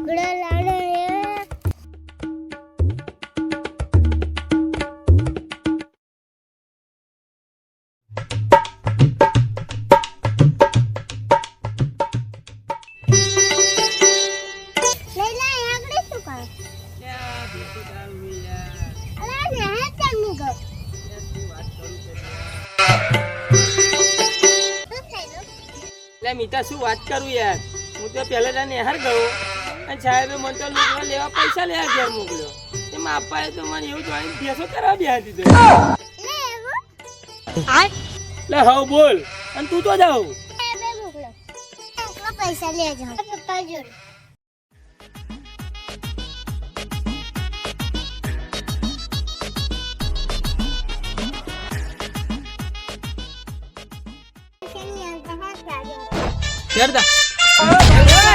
લુગડા લાડો મીઠા શું વાત કરું યાર, હું તો પહેલા નેહાર ગયો અને સાહેબે મને તો લુગડા લેવા પૈસા લેવા ઘેર મોકલ્યો. એમાં અપ્પાએ તો મને એવું જોઈને ભેસો કરવા બેહા દીધો. લે હવ બોલ, અને તું તો જાવ પૈસા લેજો પપ્પા જોડે. કરતા